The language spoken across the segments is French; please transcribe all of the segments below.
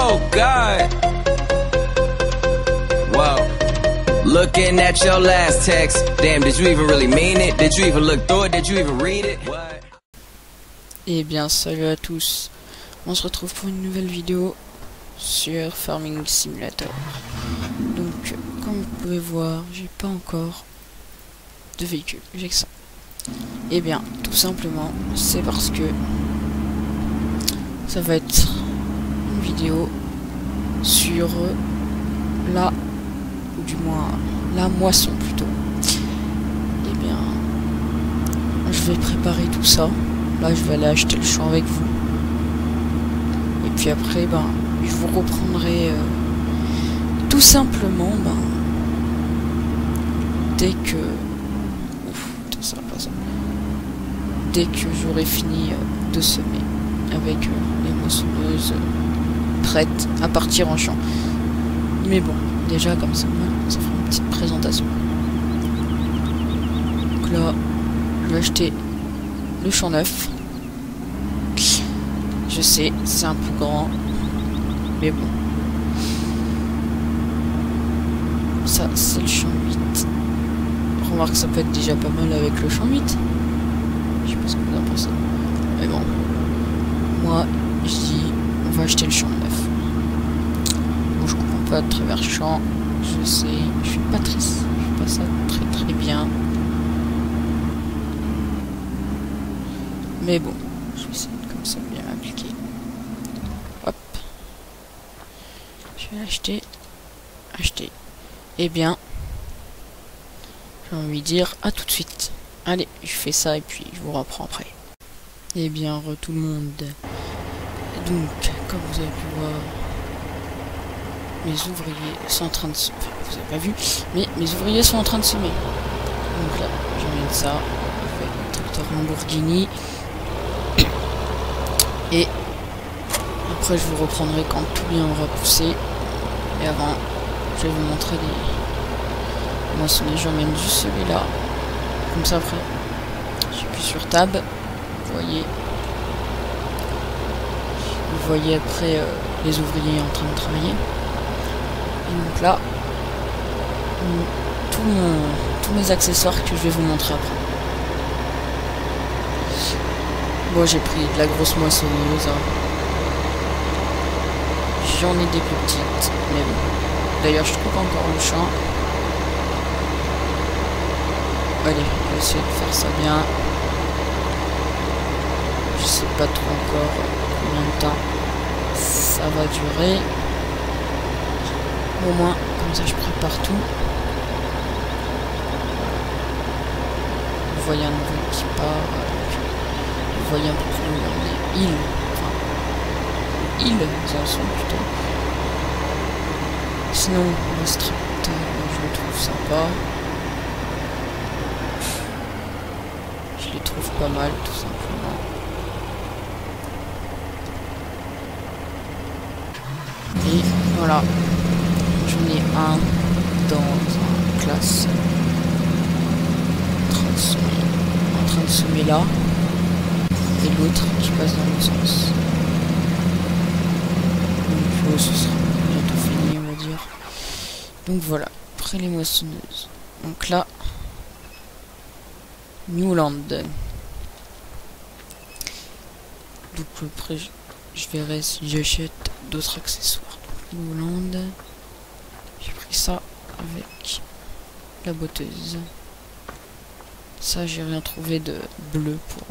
Oh God. Wow. Looking at your last text. Damn, did you even really mean it? Did you even look through it? Did you even read it? What? Eh bien, salut à tous. On se retrouve pour une nouvelle vidéo sur Farming Simulator. Donc, comme vous pouvez voir, j'ai pas encore de véhicule. J'ai que ça. Eh bien, tout simplement, c'est parce que ça va être une vidéo sur la, ou du moins la moisson plutôt. Eh bien, je vais préparer tout ça. Là, je vais aller acheter le champ avec vous. Et puis après, ben, je vous reprendrai tout simplement, ben, dès que... Ouf, putain, ça va pas ça. Dès que j'aurai fini de semer avec les moissonneuses prêtes à partir en champ. Mais bon, déjà comme ça, ça fera une petite présentation. Donc là, je vais acheter le champ neuf. Je sais, c'est un peu grand, mais bon. Ça, c'est le champ 8. Remarque, ça peut être déjà pas mal avec le champ 8. Je sais pas ce que vous en pensez. Mais bon. Moi, je dis, on va acheter le champ 9. Bon, je comprends pas à travers le champ. Je sais, je suis pas triste. Je fais pas ça très très bien. Mais bon, je vais essayer de comme ça bien appliquer. Hop. Je vais acheter. Acheter. Eh bien, j'ai envie de dire à tout de suite. Allez, je fais ça et puis je vous reprends après. Eh bien, tout le monde. Donc, comme vous avez pu voir, mes ouvriers sont en train de semer. Vous avez pas vu, mais mes ouvriers sont en train de semer. Donc là, j'emmène ça avec le tracteur Lamborghini. Et après, je vous reprendrai quand tout bien aura poussé. Et avant, je vais vous montrer des moissonneuses. J'emmène juste celui-là. Comme ça, après, j'appuie sur Tab. Vous voyez après les ouvriers en train de travailler. Et donc là, tous mes accessoires que je vais vous montrer après. Moi j'ai pris de la grosse moissonneuse. J'en ai des plus petites. Mais bon. D'ailleurs je trouve encore le champ. Allez, je vais essayer de faire ça bien. Je sais pas trop encore combien de temps ça va durer. Au moins, comme ça je prépare tout. Vous voyez un nouveau qui part. Vous voyez un peu plus où on est. Île. Enfin, île, ça sont plutôt. Sinon, le strip, je le trouve sympa. Je les trouve pas mal, tout simplement. Et voilà. J'en ai un dans une classe. En train de semer là. Et l'autre qui passe dans le sens. Donc ce sera bientôt fini, on va dire. Donc voilà, après les moissonneuses. Donc là, Newland. Donc après, je verrai si j'achète d'autres accessoires. Donc, Newland. J'ai pris ça avec la botteuse. Ça, j'ai rien trouvé de bleu pour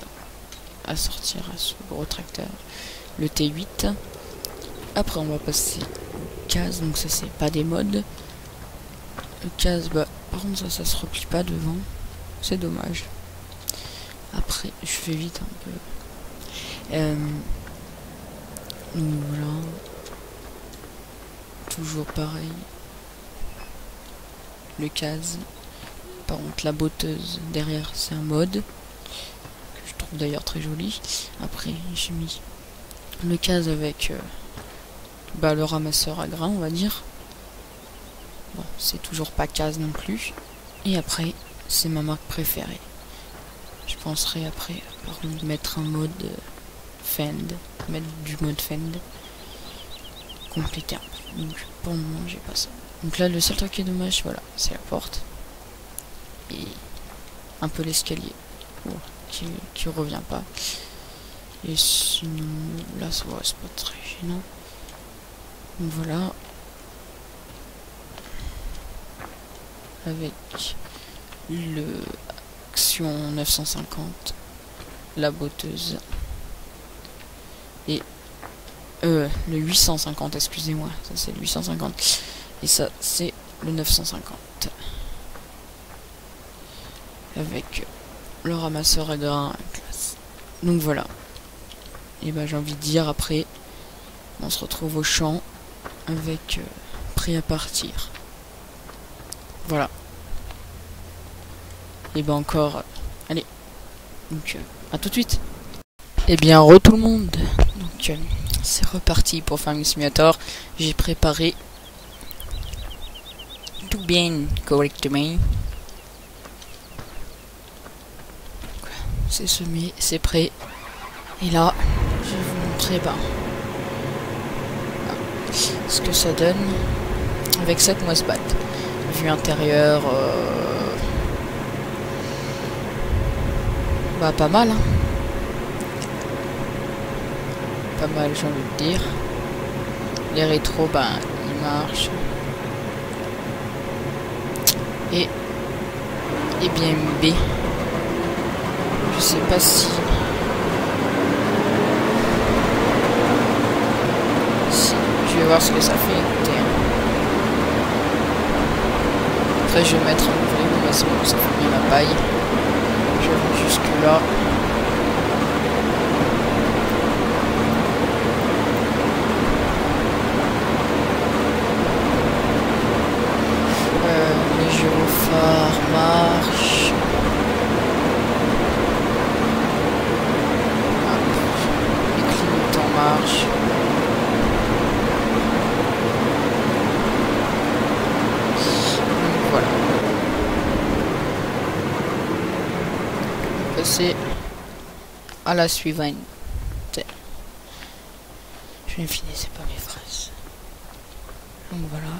assortir à ce gros tracteur. Le T8. Après, on va passer au case. Donc ça, c'est pas des modes. Le case, bah, par contre, ça se replie pas devant. C'est dommage. Après, je fais vite un peu. Donc voilà. Toujours pareil. Le case. Par contre, la botteuse derrière, c'est un mode. Que je trouve d'ailleurs très joli. Après, j'ai mis le case avec le ramasseur à grains, on va dire. Bon, c'est toujours pas case non plus. Et après, c'est ma marque préférée. Je penserai après, par contre, mettre un mode Fend. Mettre du mode Fend. compléter un peu. Donc pour le moment j'ai pas ça. Donc là le seul truc qui est dommage, voilà, c'est la porte. Et un peu l'escalier. Bon, qui revient pas. Et sinon là ça va, c'est pas très gênant. Donc voilà. Avec le Action 950, la botteuse. Et le 850, excusez-moi, ça c'est le 850 et ça c'est le 950 avec le ramasseur à grains classe. Donc voilà, et ben j'ai envie de dire, après on se retrouve au champ avec prêt à partir. Voilà, et ben encore allez, donc à tout de suite. Et bien re tout le monde, donc c'est reparti pour Farming Simulator. J'ai préparé tout bien correctement. C'est semé, c'est prêt. Et là, je vais vous montrer ce que ça donne avec cette moisse-batte. Vue intérieure, pas mal, hein. Pas mal, j'ai envie de dire. Les rétros, ils marchent. Et bien B. Je sais pas si je vais voir ce que ça fait. Écoutez. Après je vais mettre un ouvrier, mais c'est bon, ça fait bien la paille. Je vais jusque là. Les gyrophares marchent. Les clignotants marchent. Donc voilà. On va passer à la suivante. Je vais finir, c'est pas mes phrases. Donc voilà.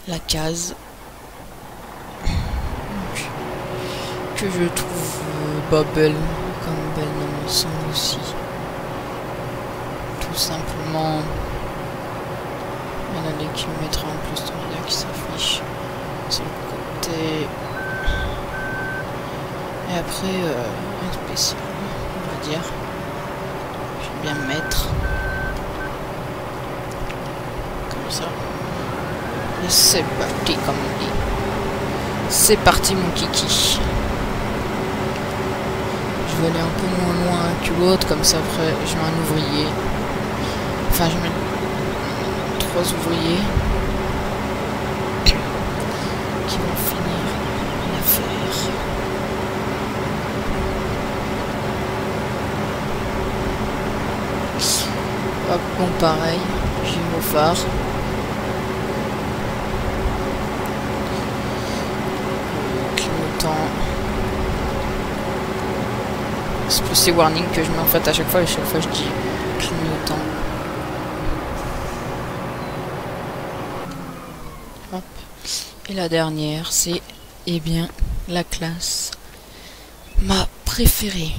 La case que je trouve belle dans l'ensemble aussi. Tout simplement, il y en a des kilomètres en plus de là qui s'affichent sur le côté. Et après, un spécial, on va dire. Je vais bien mettre comme ça. Et c'est parti, comme on dit. C'est parti, mon kiki. Je vais aller un peu moins loin que l'autre, comme ça après je mets un ouvrier. Enfin, je mets 3 ouvriers qui vont finir l'affaire. Hop, bon, pareil, gyrophare. C'est plus ces warnings que je mets en fait à chaque fois, et chaque fois je dis clignotant. Hop. Et la dernière, c'est la classe ma préférée.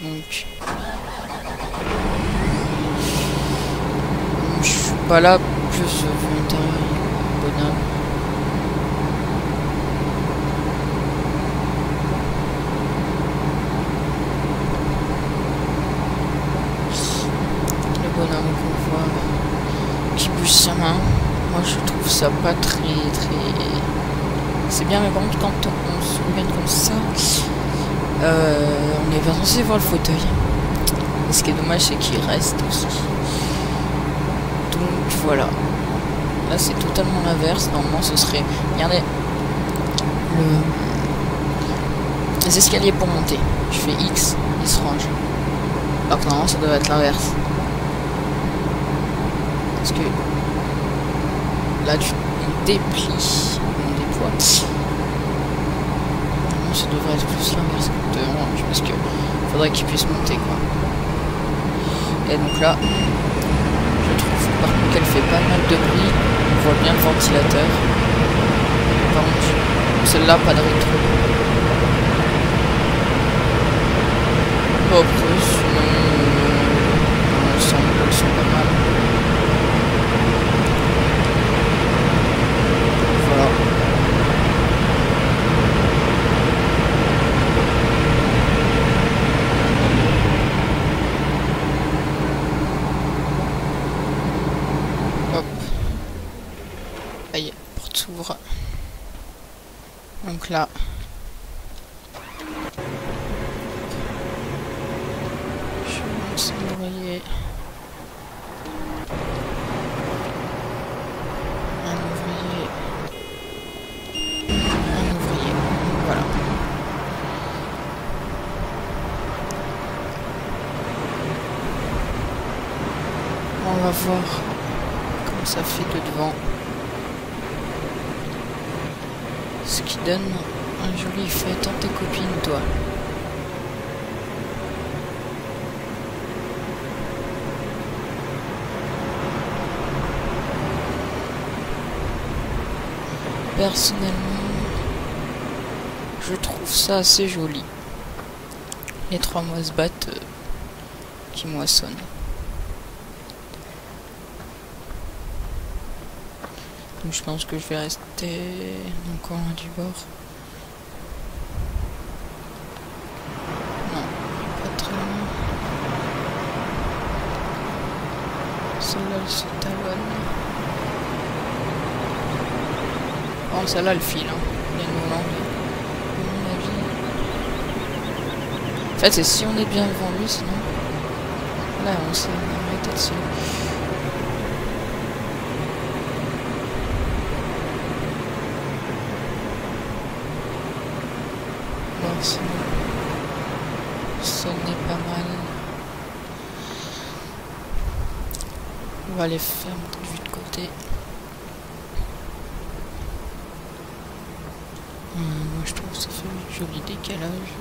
Donc je suis pas là plus volontaire bonhomme. Qu'on voit qui bouge sa main, moi je trouve ça pas très c'est bien, mais par contre quand on se regarde comme ça, on est pas censé voir le fauteuil, et ce qui est dommage c'est qu'il reste aussi. Donc voilà, là c'est totalement l'inverse. Normalement ce serait, regardez les escaliers pour monter, je fais X, il se range, alors que normalement ça doit être l'inverse. Parce que là tu déplies, on déploie. ça devrait être plus l'inverse de orange parce que faudrait qu'il puisse monter quoi. Et donc là, je trouve par contre qu'elle fait pas mal de bruit. On voit bien le ventilateur. Par contre, celle-là, pas de rétro. Bon, après, sinon, elles sont pas mal. Voilà. Hop. Aïe, porte s'ouvre. Donc là. Je lance l'ouvrier. Un ouvrier. Voilà. On va voir comment ça fait de devant. Ce qui donne un joli effet. Tant tes copines, toi. Personnellement, je trouve ça assez joli. Les 3 moisses-battes qui moissonnent. Donc je pense que je vais rester encore loin du bord. Non, pas très loin. Celle-là, elle se talonne. Bon, celle-là, elle file, hein. Il y a une Hollande, à mon avis. En fait, c'est si on est bien devant lui, sinon... Là, on s'est arrêté dessus. Bon, sinon... Ce n'est pas mal. On va les faire de vue de côté. Moi je trouve que ça fait un joli décalage.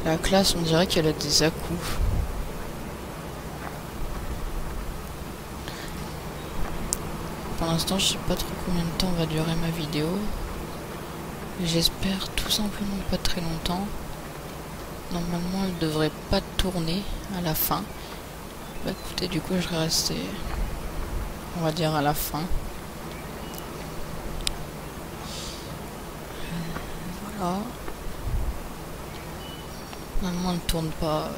La classe, on dirait qu'elle a des à-coups. Pour l'instant, je sais pas trop combien de temps va durer ma vidéo. J'espère tout simplement pas très longtemps. Normalement, elle devrait pas tourner à la fin. Bah écoutez, du coup, je vais rester, on va dire, à la fin. Voilà. Normalement, elle ne tourne pas.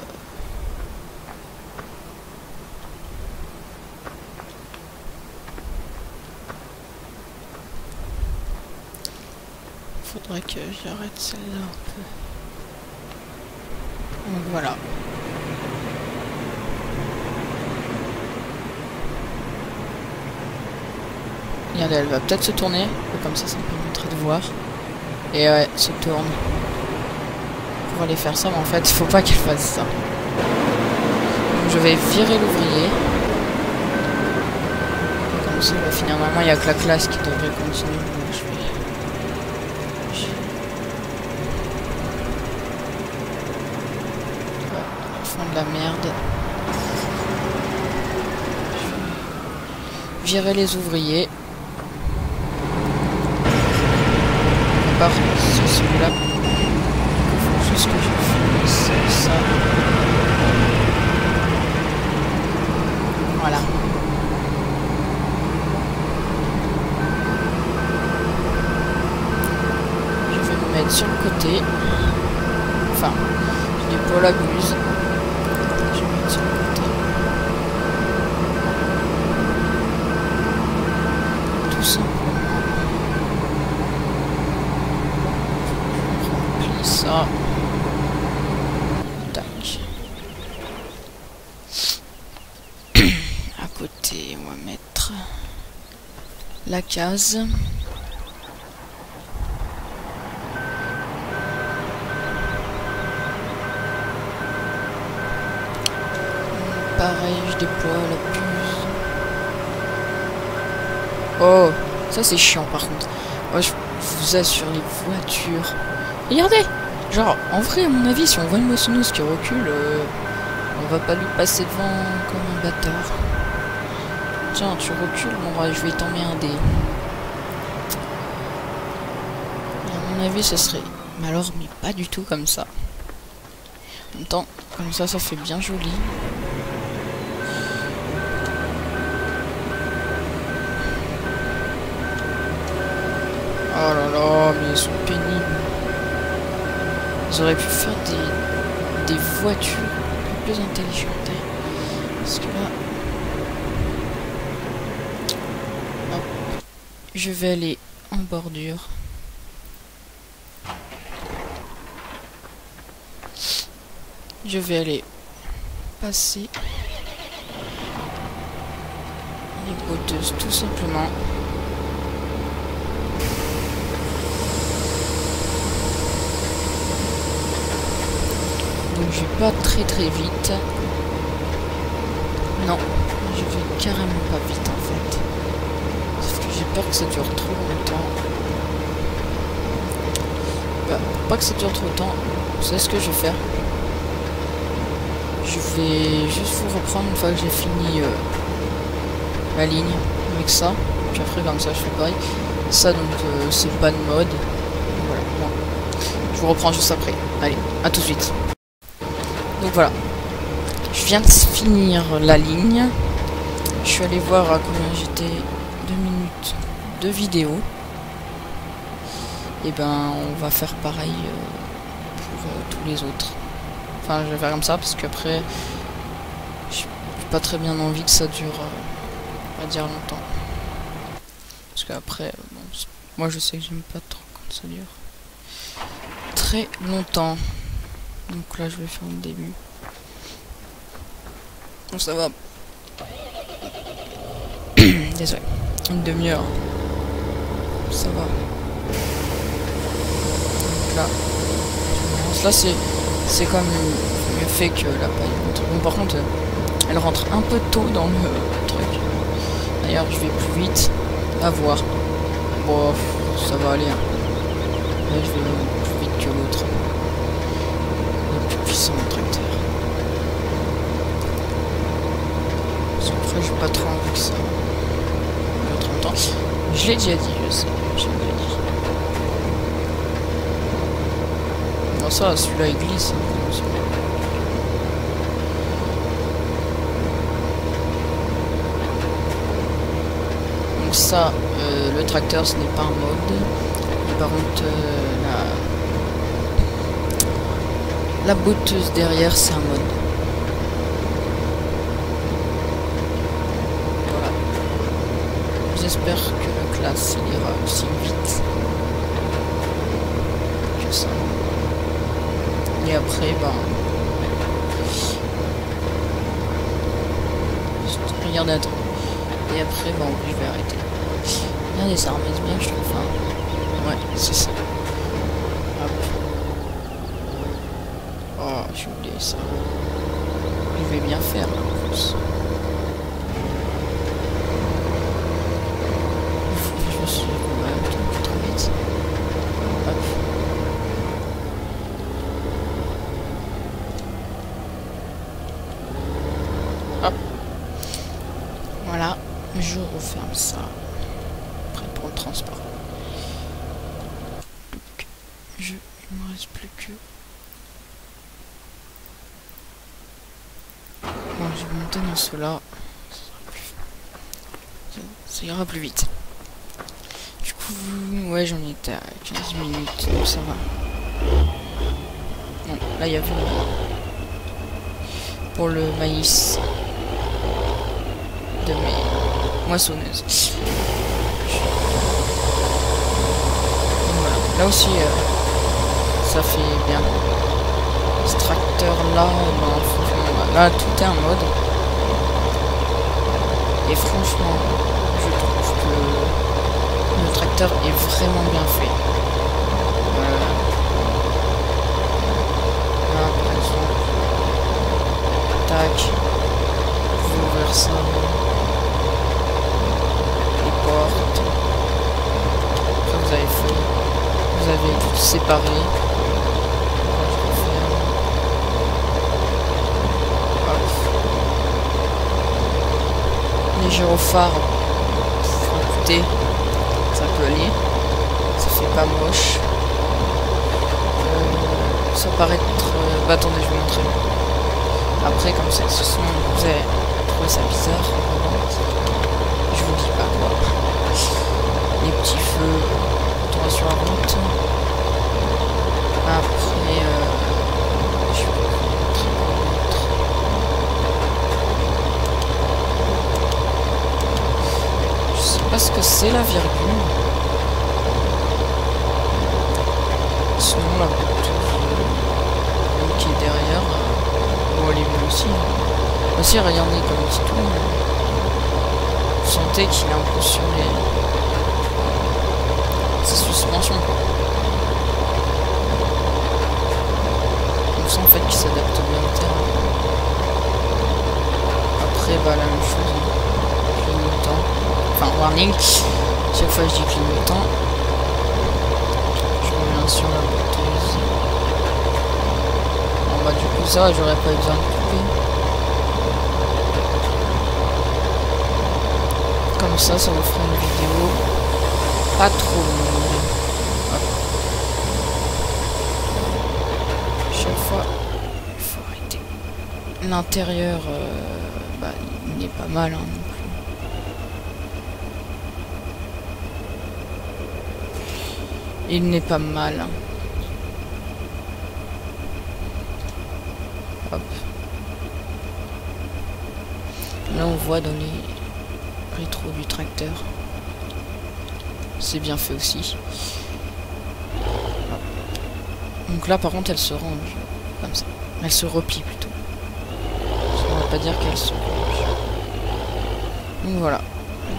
Faudrait que j'arrête celle-là un peu. Donc voilà. Regardez, elle va peut-être se tourner, comme ça me permettrait de voir. Et ouais, se tourne. Pour aller faire ça, mais en fait, il faut pas qu'elle fasse ça. Donc je vais virer l'ouvrier. Comme ça, on va finir. Normalement, il n'y a que la classe qui devrait continuer. Donc je vais... de la merde. Je vais virer les ouvriers. À part celui-là. Il faut juste que je finisse ça. Voilà. Je vais me mettre sur le côté. Enfin, je n'ai pas la buse. Tout simplement. Je remplis ça. Tac. À côté, on va mettre la case. Pareil, je déploie la puce. Oh, ça c'est chiant par contre. Moi je vous assure, les voitures. Regardez! Genre, en vrai, à mon avis, si on voit une moissonneuse qui recule, on va pas lui passer devant comme un bâtard. Tiens, tu recules, bon, ouais, je vais t'emmerder. À mon avis, ce serait... Mais alors, mais pas du tout comme ça. En même temps, comme ça fait bien joli. Oh là là, mais ils sont pénibles. Ils auraient pu faire des voitures un peu plus intelligentes. Parce que là... Hop. Je vais aller en bordure. Je vais aller passer les botteuses tout simplement. Donc je vais pas très vite. Non, je vais carrément pas vite en fait. Sauf que j'ai peur que ça dure trop longtemps. Bah, pour pas que ça dure trop longtemps, vous savez ce que je vais faire? Je vais juste vous reprendre une fois que j'ai fini la ligne avec ça. Puis après comme ça je fais pareil. Ça donc c'est le ban mode. Voilà. Bon. Je vous reprends juste après. Allez, à tout de suite. Donc voilà. Je viens de finir la ligne. Je suis allé voir à combien j'étais 2 minutes de vidéo. Et ben on va faire pareil pour tous les autres. Enfin, je vais faire comme ça parce qu'après, j'ai pas très bien envie que ça dure, on va dire, longtemps. Parce qu'après, bon, moi je sais que j'aime pas trop quand ça dure très longtemps. Donc là, je vais faire le début. Donc ça va. Désolé. Une demi-heure. Ça va. Donc là, c'est comme mieux fait que la paille. Bon, par contre, elle rentre un peu tôt dans le truc. D'ailleurs, je vais plus vite. À voir. Bon, ça va aller. Hein. Là, je vais plus vite que l'autre. Le plus puissant tracteur. Parce qu'après, j'ai pas trop envie que ça dure trop longtemps. Je l'ai déjà dit, je sais. Je l'ai déjà dit. Bon, ça, celui-là, il glisse. Donc ça, le tracteur, ce n'est pas un mode. Et par contre, la botteuse derrière, c'est un mode. Voilà. J'espère que la classe il ira aussi vite que ça. Et après, ben... regardez, attends. Et après, bon, je vais arrêter. Regardez, ça remet bien, je trouve. Hein. Ouais, c'est ça. Hop. Oh, j'ai oublié ça. Je vais bien faire, là, en plus. Je suis quand même un peu trop vite. Hop. Hop. Voilà. Je referme ça. Prêt pour le transport. Donc, il me reste plus que... Bon, je vais monter dans cela. Ça ira plus vite. Du coup, ouais, j'en étais à 15 minutes, donc ça va. Bon, là, il y avait pour le maïs de mes moissonneuses. Voilà. Là aussi, ça fait bien. Ce tracteur là, ben, franchement, là tout est en mode. Et franchement, je trouve que le tracteur est vraiment bien fait. Là, par exemple, tac, je vais ouvrir ça. Les portes. séparer. Les gyrophares, écoutez, ça peut aller, ça fait pas moche. Ça paraît être... bah attendez, je vais vous montrer. Après, comme ça, ce son, vous allez trouver ça bizarre. Je vous dis pas quoi. Les petits feux, quand on va sur la route. Après, je vais vous montrer quoi d'autre. Je sais pas ce que c'est la virgule. Sinon la boucle qui est derrière. Bon, elle est bleue aussi. Aussi, regardez comme il tourne. Vous sentez qu'il est un peu sur ses suspensions. On sent en fait qu'il s'adapte bien au terrain. Après, bah la même chose. Clignotant. Enfin, warning. Chaque fois je dis clignotant. Je reviens sur la bouteuse. Bon bah du coup ça, j'aurais pas besoin de couper. Comme ça vous fera une vidéo pas trop longue. Hop. Chaque fois, il faut arrêter. L'intérieur, bah, il est pas mal hein, non plus. Il n'est pas mal. Hein. Hop. Là on voit dans les rétro du tracteur. C'est bien fait aussi. Donc là par contre elle se range. Comme ça. Elle se replie plutôt. Ça ne veut pas dire qu'elle se range. Donc voilà.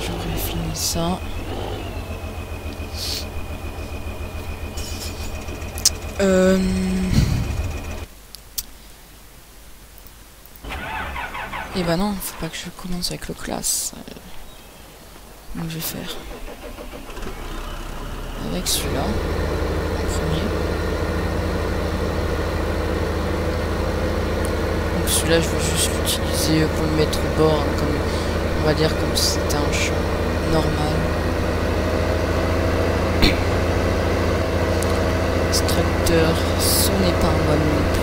J'aurais fini ça. Et bah non, faut pas que je commence avec le classe. Donc je vais faire avec celui-là en premier. Donc celui-là je vais juste l'utiliser pour le mettre au bord, hein, comme on va dire comme si c'était un champ normal. Ce tracteur, ce n'est pas un vol non plus.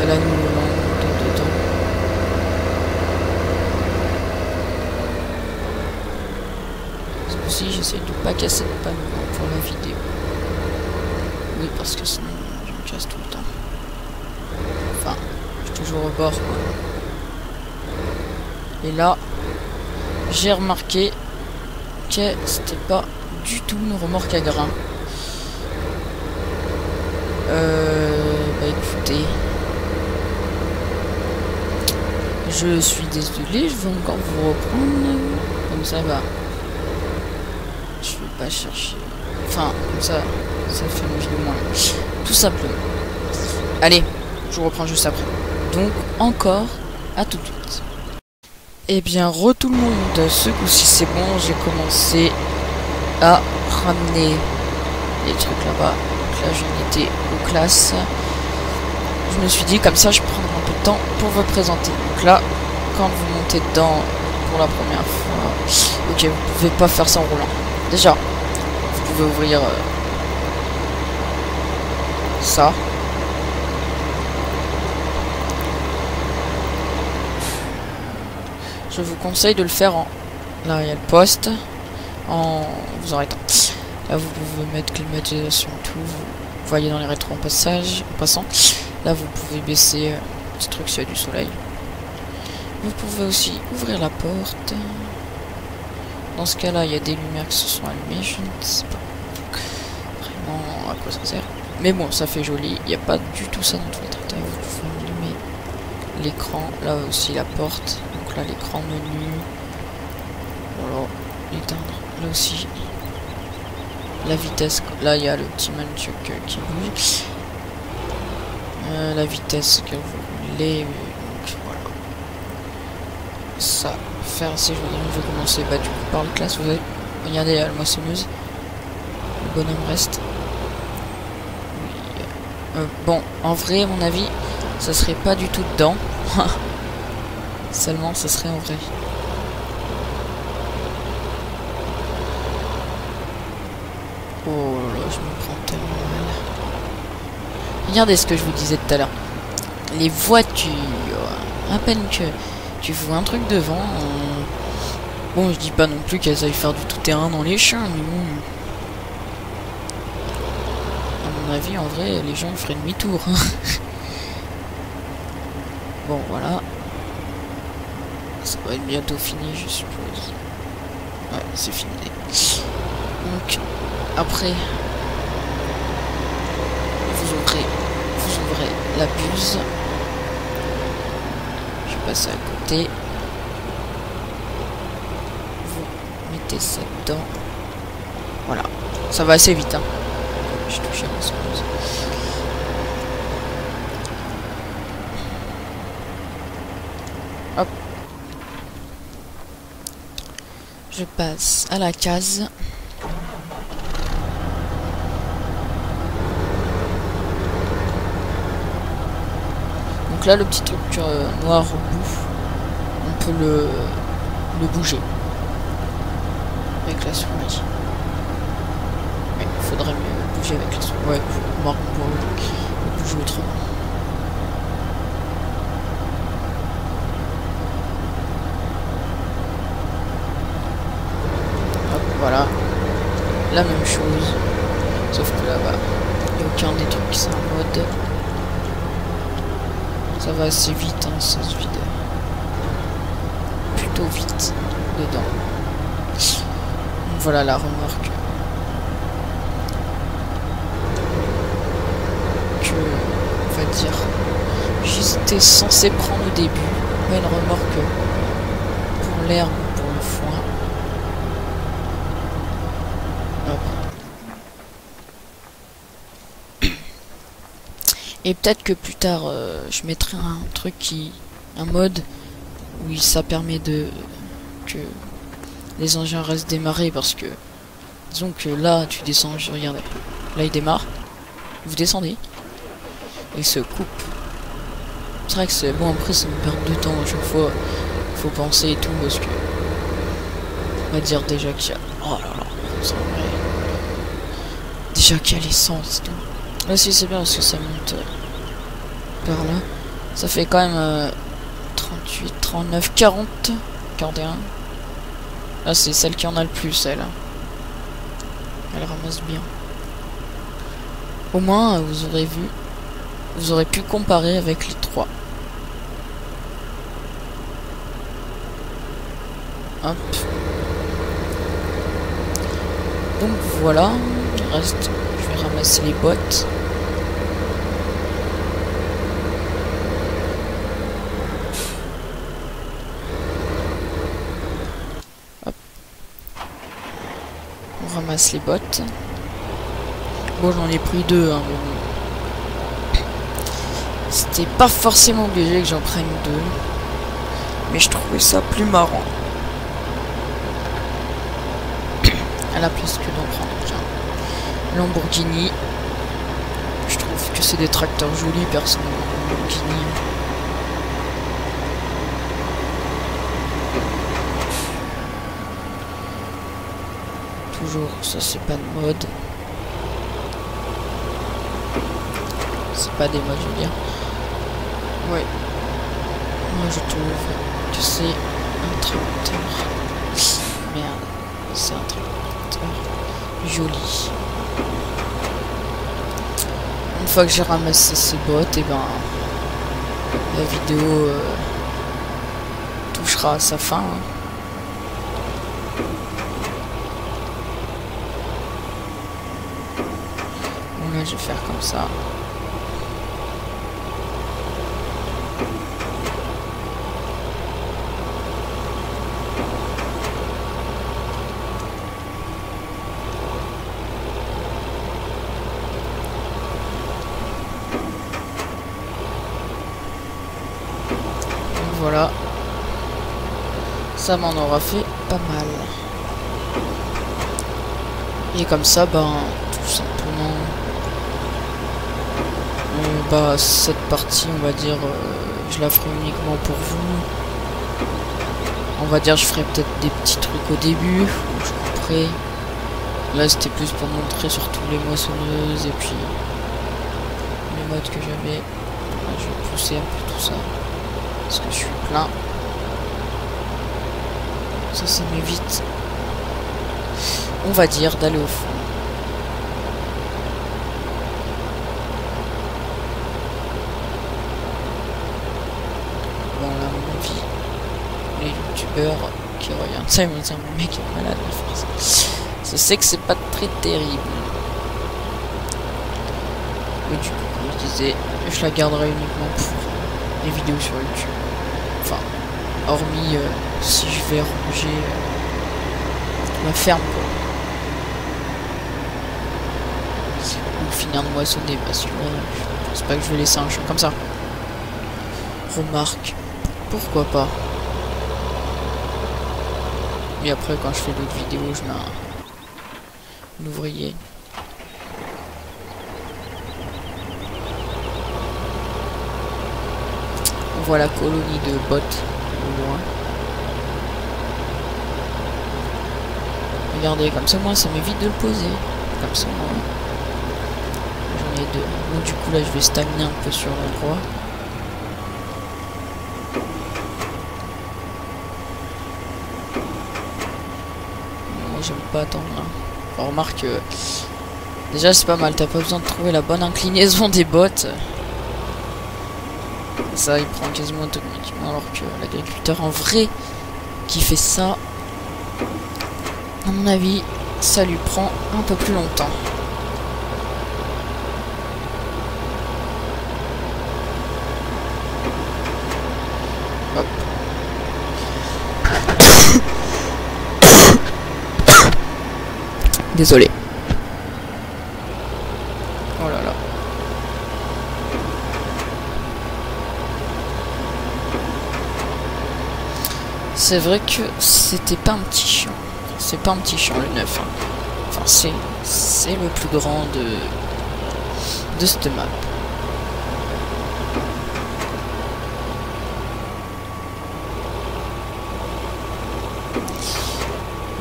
La nuit dedans. Ce coup-ci, j'essaie de pas casser de panneau pour la vidéo. Oui, parce que sinon, je me casse tout le temps. Enfin, je suis toujours au bord, quoi. Et là, j'ai remarqué que c'était pas du tout une remorque à grains. Bah écoutez... Je suis désolé, je vais encore vous reprendre. Comme ça, bah... Je vais pas chercher... Enfin, comme ça fait une vidéo moins. Tout simplement. Allez, je vous reprends juste après. Donc, encore, à tout de suite. Eh bien, tout le monde, ce coup-ci c'est bon, j'ai commencé à ramener les trucs là-bas. Donc là, j'en étais aux classes. Je me suis dit, comme ça, je prendrai un peu de temps pour vous présenter. Donc là, quand vous montez dedans pour la première fois, ok, vous pouvez pas faire ça en roulant. Déjà, vous pouvez ouvrir ça. Je vous conseille de le faire en... Là, il y a le poste. En vous arrêtant. Là, vous pouvez mettre climatisation et tout. Vous voyez dans les rétros en passant. Là, vous pouvez baisser ce truc s'il y a du soleil. Vous pouvez aussi ouvrir la porte. Dans ce cas-là, il y a des lumières qui se sont allumées. Je ne sais pas vraiment à quoi ça sert. Mais bon, ça fait joli. Il n'y a pas du tout ça dans tous les tracteurs. Vous pouvez allumer l'écran. Là aussi, la porte. Donc là, l'écran menu. Voilà, l'éteindre. Là aussi. La vitesse. Là, il y a le petit manuel qui bouge. la vitesse que vous voulez. Donc voilà. Ça faire si je vais commencer du coup par le classe. Vous avez regardez la moissonneuse. Le bonhomme reste. Oui. Bon, en vrai, à mon avis, ça serait pas du tout dedans. Seulement, ça serait en vrai. Oh là, je me prends tellement mal. Regardez ce que je vous disais tout à l'heure. Les voitures. À peine que tu vois un truc devant. Bon, je dis pas non plus qu'elles aillent faire du tout-terrain dans les champs, mais bon. À mon avis, en vrai, les gens ils feraient demi-tour. Bon, voilà. Ça va être bientôt fini, je suppose. Ouais, c'est fini. Donc, après, vous ouvrez la buse. Je vais passer à côté. Vous mettez ça dedans. Voilà. Ça va assez vite, hein. Je touche à ma seconde. Hop. Je passe à la case. Donc là, le petit truc noir au bout, on peut le bouger avec la souris. Mais il faudrait mieux bouger avec la souris. Ouais, pour le bouger autrement. Hop, voilà. La même chose. Sauf que là-bas, il n'y a aucun des trucs qui sont en mode. Ça va assez vite, hein, ça se vide plutôt vite dedans. Donc voilà la remorque que, on va dire, j'étais censé prendre au début. Pas une remorque pour l'herbe ou pour le foin. Hop. Et peut-être que plus tard, je mettrai un truc un mode où ça permet que les engins restent démarrés, parce que disons que là tu descends, regardez, là il démarre, vous descendez, il se coupe. C'est vrai que c'est bon, après ça me perd de temps à chaque fois, faut penser et tout, parce que on va dire déjà qu'il y a, oh là là, c'est vrai, déjà qu'il y a l'essence et tout. Là si c'est bien parce que ça monte par là. Ça fait quand même 38, 39, 40, 41. Là c'est celle qui en a le plus, elle. Elle ramasse bien. Au moins vous aurez vu, vous aurez pu comparer avec les trois. Hop. Donc voilà, il reste, je vais ramasser les bottes. Hop. On ramasse les bottes. Bon, j'en ai pris deux, hein, mais bon. C'était pas forcément obligé que j'en prenne deux. Mais je trouvais ça plus marrant. À la place que d'en prendre un Lamborghini. Je trouve que c'est des tracteurs jolis, personnellement. Lamborghini. Toujours, ça c'est pas de mode. C'est pas des modes, je veux dire. Ouais. Moi je trouve que c'est un tracteur. Merde. C'est un tracteur joli. Une fois que j'ai ramassé ces bottes, et ben la vidéo touchera à sa fin. Hein. Bon là je vais faire comme ça. Ça m'en aura fait pas mal. Et comme ça, ben, tout simplement, bah, cette partie, on va dire, je la ferai uniquement pour vous. On va dire, je ferai peut-être des petits trucs au début, où je couperai. Là, c'était plus pour montrer surtout les moissonneuses et puis les modes que j'avais. Là, je vais pousser un peu tout ça, parce que je suis plein. Ça m'évite, on va dire, d'aller au fond. Bon, là, à mon avis, les youtubeurs qui regardent ça, ils vont dire, mon mec est malade, la France. Je sais que c'est pas très terrible. Mais du coup, comme je disais, je la garderai uniquement pour les vidéos sur YouTube. Enfin, hormis si je vais ranger ma ferme, quoi. Ou finir de moissonner, parce que je pense pas que je vais laisser un champ comme ça. Remarque, pourquoi pas. Et après, quand je fais d'autres vidéos, je mets un ouvrier. On voit la colonie de bots au loin. Regardez, comme ça, moi, ça m'évite de le poser. Comme ça, moi, j'en ai deux. Bon, du coup, là, je vais stagner un peu sur l'endroit. J'aime pas attendre là. Enfin, remarque, déjà c'est pas mal, t'as pas besoin de trouver la bonne inclinaison des bottes. Ça il prend quasiment automatiquement, alors que l'agriculteur en vrai qui fait ça, à mon avis, ça lui prend un peu plus longtemps. Hop. Désolé. Oh là là. C'est vrai que c'était pas un petit champ. C'est pas un petit champ le 9. Hein. Enfin c'est le plus grand de cette map.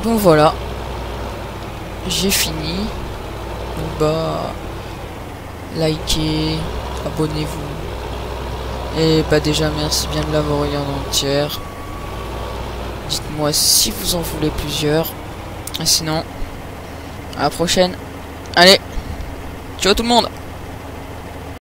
Donc voilà. J'ai fini. Donc bah likez, abonnez-vous. Et bah déjà merci bien de l'avoir regardé entière. Dites-moi si vous en voulez plusieurs. Et sinon, à la prochaine. Allez, ciao tout le monde.